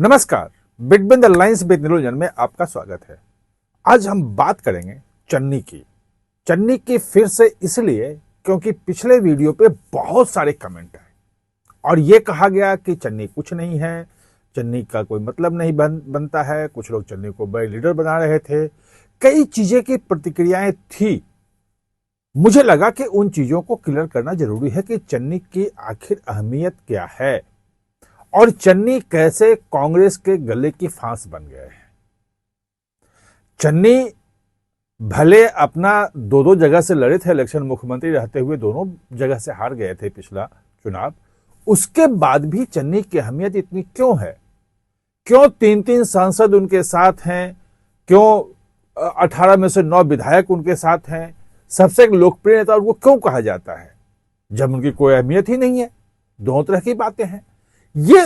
नमस्कार, between the lines with निरोजन में आपका स्वागत है। आज हम बात करेंगे चन्नी की फिर से इसलिए क्योंकि पिछले वीडियो पे बहुत सारे कमेंट आए और ये कहा गया कि चन्नी कुछ नहीं है, चन्नी का कोई मतलब नहीं बनता है। कुछ लोग चन्नी को बड़े लीडर बना रहे थे, कई चीजें की प्रतिक्रियाएं थी। मुझे लगा कि उन चीजों को क्लियर करना जरूरी है कि चन्नी की आखिर अहमियत क्या है और चन्नी कैसे कांग्रेस के गले की फांस बन गए हैं। चन्नी भले अपना दो जगह से लड़े थे इलेक्शन, मुख्यमंत्री रहते हुए दोनों जगह से हार गए थे पिछला चुनाव। उसके बाद भी चन्नी की अहमियत इतनी क्यों है? क्यों 3-3 सांसद उनके साथ हैं? क्यों 18 में से 9 विधायक उनके साथ हैं? सबसे लोकप्रिय नेता उनको क्यों कहा जाता है जब उनकी कोई अहमियत ही नहीं है? दोनों तरह की बातें हैं। ये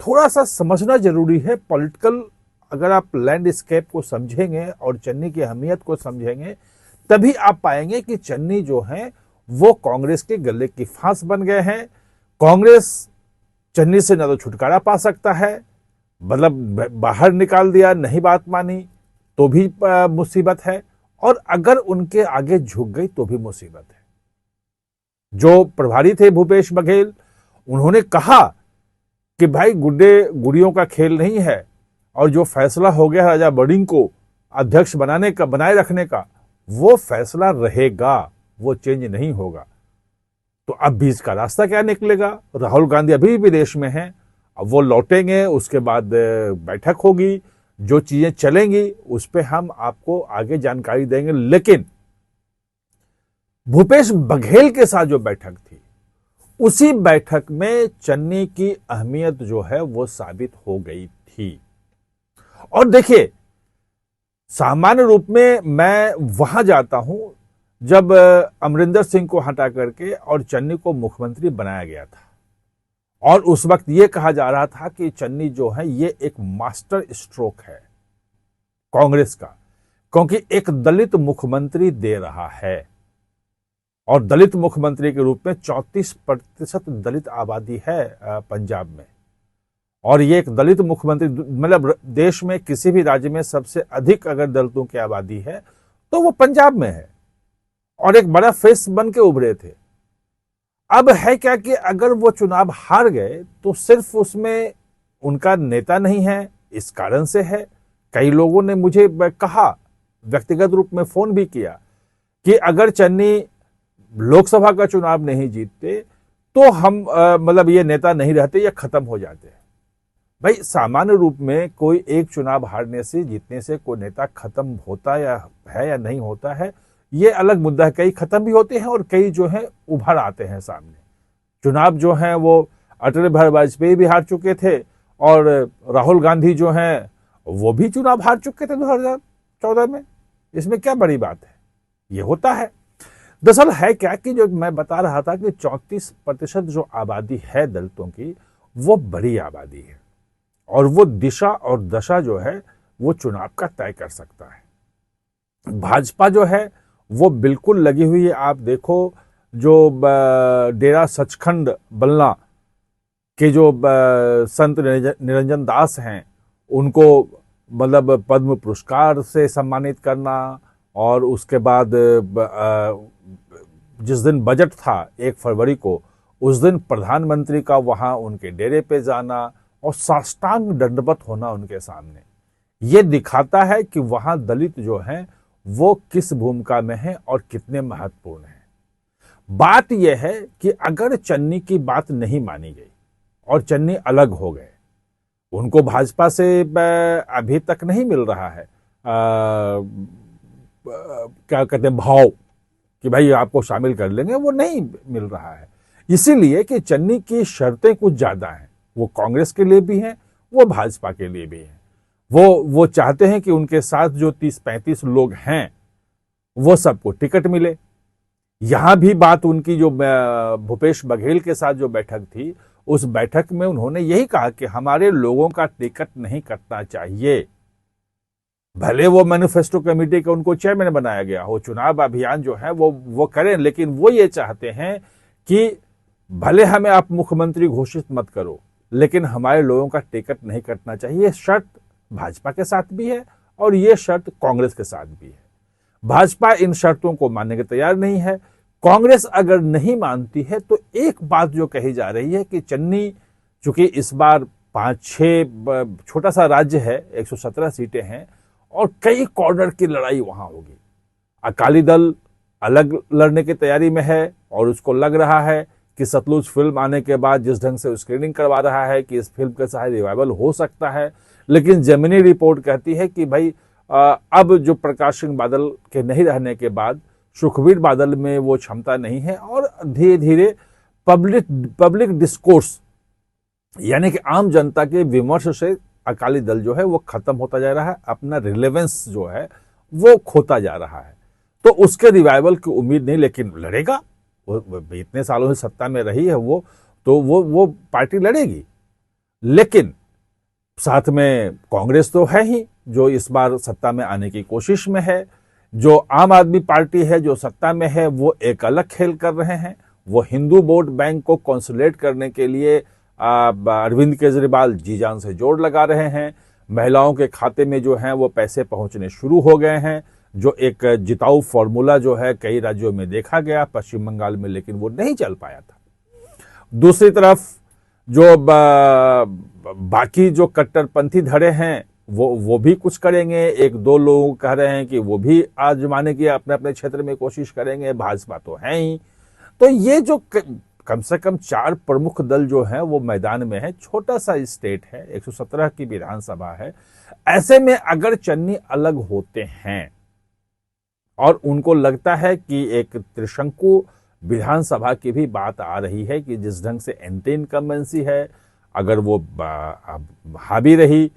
थोड़ा सा समझना जरूरी है। पॉलिटिकल अगर आप लैंडस्केप को समझेंगे और चन्नी की अहमियत को समझेंगे तभी आप पाएंगे कि चन्नी जो है वो कांग्रेस के गले की फांस बन गए हैं। कांग्रेस चन्नी से न तो छुटकारा पा सकता है, मतलब बाहर निकाल दिया, नहीं बात मानी तो भी मुसीबत है, और अगर उनके आगे झुक गई तो भी मुसीबत है। जो प्रभारी थे भूपेश बघेल, उन्होंने कहा कि भाई गुड़ियों का खेल नहीं है और जो फैसला हो गया राजा बड़िंग को अध्यक्ष बनाए रखने का, वो फैसला रहेगा, वो चेंज नहीं होगा। तो अब भी इसका रास्ता क्या निकलेगा? राहुल गांधी अभी विदेश में हैं, अब वो लौटेंगे, उसके बाद बैठक होगी, जो चीजें चलेंगी उस पर हम आपको आगे जानकारी देंगे। लेकिन भूपेश बघेल के साथ जो बैठक थी, उसी बैठक में चन्नी की अहमियत जो है वो साबित हो गई थी। और देखिए, सामान्य रूप में मैं वहां जाता हूं जब अमरिंदर सिंह को हटा करके और चन्नी को मुख्यमंत्री बनाया गया था, और उस वक्त ये कहा जा रहा था कि चन्नी जो है ये एक मास्टर स्ट्रोक है कांग्रेस का, क्योंकि एक दलित मुख्यमंत्री दे रहा है और दलित मुख्यमंत्री के रूप में 34% दलित आबादी है पंजाब में। और ये एक दलित मुख्यमंत्री, मतलब देश में किसी भी राज्य में सबसे अधिक अगर दलितों की आबादी है तो वो पंजाब में है, और एक बड़ा फेस बन के उभरे थे। अब है क्या कि अगर वो चुनाव हार गए तो सिर्फ उसमें उनका नेता नहीं है, इस कारण से है। कई लोगों ने मुझे कहा, व्यक्तिगत रूप में फोन भी किया, कि अगर चन्नी लोकसभा का चुनाव नहीं जीतते तो हम मतलब ये नेता नहीं रहते या खत्म हो जाते हैं। भाई, सामान्य रूप में कोई एक चुनाव हारने से, जीतने से कोई नेता खत्म होता या नहीं होता है, ये अलग मुद्दा है। कई खत्म भी होते हैं और कई जो है उभर आते हैं सामने। चुनाव जो है वो अटल बिहारी वाजपेयी भी हार चुके थे, और राहुल गांधी जो हैं वो भी चुनाव हार चुके थे 2014 में। इसमें क्या बड़ी बात है? ये होता है। दरअसल है क्या कि जो मैं बता रहा था कि 34% जो आबादी है दलितों की, वो बड़ी आबादी है, और वो दिशा और दशा जो है वो चुनाव का तय कर सकता है। भाजपा जो है वो बिल्कुल लगी हुई है। आप देखो, जो डेरा सचखंड बल्ला के जो संत निरंजन दास हैं, उनको मतलब पद्म पुरस्कार से सम्मानित करना, और उसके बाद जिस दिन बजट था 1 फरवरी को, उस दिन प्रधानमंत्री का वहां उनके डेरे पे जाना और साष्टांग दंडवत होना उनके सामने, ये दिखाता है कि वहां दलित जो हैं वो किस भूमिका में है और कितने महत्वपूर्ण हैं। बात यह है कि अगर चन्नी की बात नहीं मानी गई और चन्नी अलग हो गए, उनको भाजपा से अभी तक नहीं मिल रहा है क्या कहते हैं, भाव कि भाई आपको शामिल कर लेंगे, वो नहीं मिल रहा है। इसीलिए कि चन्नी की शर्तें कुछ ज्यादा हैं, वो कांग्रेस के लिए भी हैं, वो भाजपा के लिए भी हैं। वो चाहते हैं कि उनके साथ जो 30-35 लोग हैं वो सबको टिकट मिले। यहां भी बात उनकी जो भूपेश बघेल के साथ जो बैठक थी, उस बैठक में उन्होंने यही कहा कि हमारे लोगों का टिकट नहीं कटना चाहिए। भले वो मैनिफेस्टो कमेटी का उनको चेयरमैन बनाया गया हो, चुनाव अभियान जो है वो करें, लेकिन वो ये चाहते हैं कि भले हमें आप मुख्यमंत्री घोषित मत करो, लेकिन हमारे लोगों का टिकट नहीं कटना चाहिए। ये शर्त भाजपा के साथ भी है और ये शर्त कांग्रेस के साथ भी है। भाजपा इन शर्तों को मानने के तैयार नहीं है। कांग्रेस अगर नहीं मानती है तो एक बात जो कही जा रही है कि चन्नी, चूंकि इस बार 5-6 छोटा सा राज्य है, 117 सीटें हैं और कई कॉर्नर की लड़ाई वहां होगी। अकाली दल अलग लड़ने की तैयारी में है और उसको लग रहा है कि सतलुज फिल्म आने के बाद जिस ढंग से स्क्रीनिंग करवा रहा है कि इस फिल्म के शायद रिवाइवल हो सकता है, लेकिन जेमिनी रिपोर्ट कहती है कि भाई अब जो प्रकाश सिंह बादल के नहीं रहने के बाद सुखबीर बादल में वो क्षमता नहीं है और धीरे धीरे पब्लिक डिस्कोर्स यानी कि आम जनता के विमर्श से अकाली दल जो है वो खत्म होता जा रहा है, अपना रिलेवेंस जो है वो खोता जा रहा है। तो उसके रिवाइवल की उम्मीद नहीं, लेकिन लड़ेगा। वो इतने सालों से सत्ता में रही है वो, तो वो पार्टी लड़ेगी। लेकिन साथ में कांग्रेस तो है ही जो इस बार सत्ता में आने की कोशिश में है। जो आम आदमी पार्टी है जो सत्ता में है वो एक अलग खेल कर रहे हैं। वो हिंदू वोट बैंक को कंसोलिडेट करने के लिए अरविंद केजरीवाल जी जान से जोड़ लगा रहे हैं। महिलाओं के खाते में जो है वो पैसे पहुंचने शुरू हो गए हैं, जो एक जिताऊ फॉर्मूला जो है कई राज्यों में देखा गया, पश्चिम बंगाल में लेकिन वो नहीं चल पाया था। दूसरी तरफ जो बाकी जो कट्टरपंथी धड़े हैं वो भी कुछ करेंगे। एक दो लोग कह रहे हैं कि वो भी आजमाने की अपने अपने क्षेत्र में कोशिश करेंगे। भाजपा तो है ही। तो ये जो कम से कम 4 प्रमुख दल जो हैं वो मैदान में है। छोटा सा स्टेट है, 117 की विधानसभा है। ऐसे में अगर चन्नी अलग होते हैं और उनको लगता है कि एक त्रिशंकु विधानसभा की भी बात आ रही है कि जिस ढंग से एंटी इनकम्बेंसी है, अगर वो हावी रही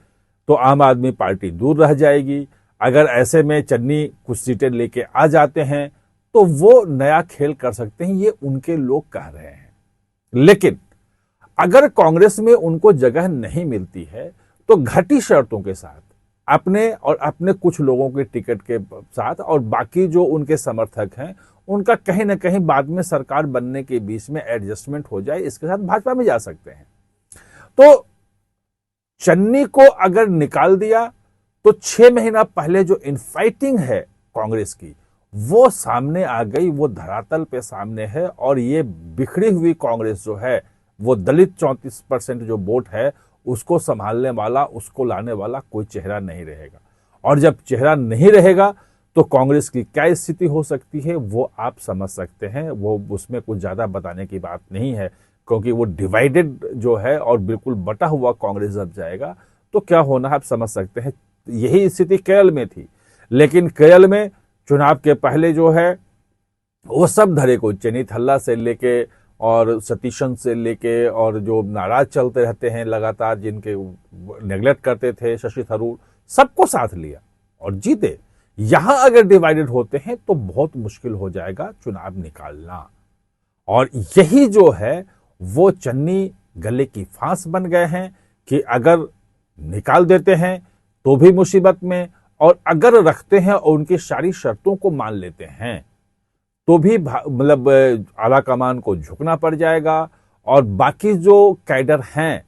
तो आम आदमी पार्टी दूर रह जाएगी। अगर ऐसे में चन्नी कुछ सीटें लेके आ जाते हैं तो वो नया खेल कर सकते हैं, ये उनके लोग कह रहे हैं। लेकिन अगर कांग्रेस में उनको जगह नहीं मिलती है तो घटी शर्तों के साथ अपने कुछ लोगों के टिकट के साथ और बाकी जो उनके समर्थक हैं उनका कहीं ना कहीं बाद में सरकार बनने के बीच में एडजस्टमेंट हो जाए, इसके साथ भाजपा में जा सकते हैं। तो चन्नी को अगर निकाल दिया तो 6 महीना पहले जो इनफाइटिंग है कांग्रेस की वो सामने आ गई, वो धरातल पे सामने है। और ये बिखरी हुई कांग्रेस जो है वो दलित 34% जो वोट है उसको संभालने वाला, उसको लाने वाला कोई चेहरा नहीं रहेगा। और जब चेहरा नहीं रहेगा तो कांग्रेस की क्या स्थिति हो सकती है वो आप समझ सकते हैं। वो उसमें कुछ ज्यादा बताने की बात नहीं है, क्योंकि वो डिवाइडेड जो है और बिल्कुल बटा हुआ कांग्रेस जब जाएगा तो क्या होना आप समझ सकते हैं। यही स्थिति केरल में थी, लेकिन केरल में चुनाव के पहले जो है वो सब धड़े को चेनी थल्ला से लेके और सतीशन से लेके और जो नाराज चलते रहते हैं लगातार, जिनके नेगलेक्ट करते थे शशि थरूर, सबको साथ लिया और जीते। यहां अगर डिवाइडेड होते हैं तो बहुत मुश्किल हो जाएगा चुनाव निकालना। और यही जो है वो चन्नी गले की फांस बन गए हैं कि अगर निकाल देते हैं तो भी मुसीबत में, और अगर रखते हैं और उनकी सारी शर्तों को मान लेते हैं तो भी मतलब आला कमान को झुकना पड़ जाएगा। और बाकी जो कैडर हैं,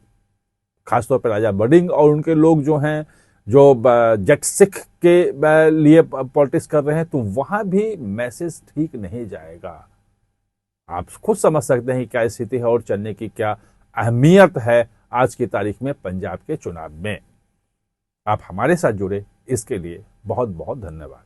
खासतौर पर राजा बडिंग और उनके लोग जो हैं जो जट सिख के लिए पॉलिटिक्स कर रहे हैं, तो वहां भी मैसेज ठीक नहीं जाएगा। आप खुद समझ सकते हैं क्या स्थिति है और चन्नी की क्या अहमियत है आज की तारीख में पंजाब के चुनाव में। आप हमारे साथ जुड़े इसके लिए बहुत बहुत धन्यवाद।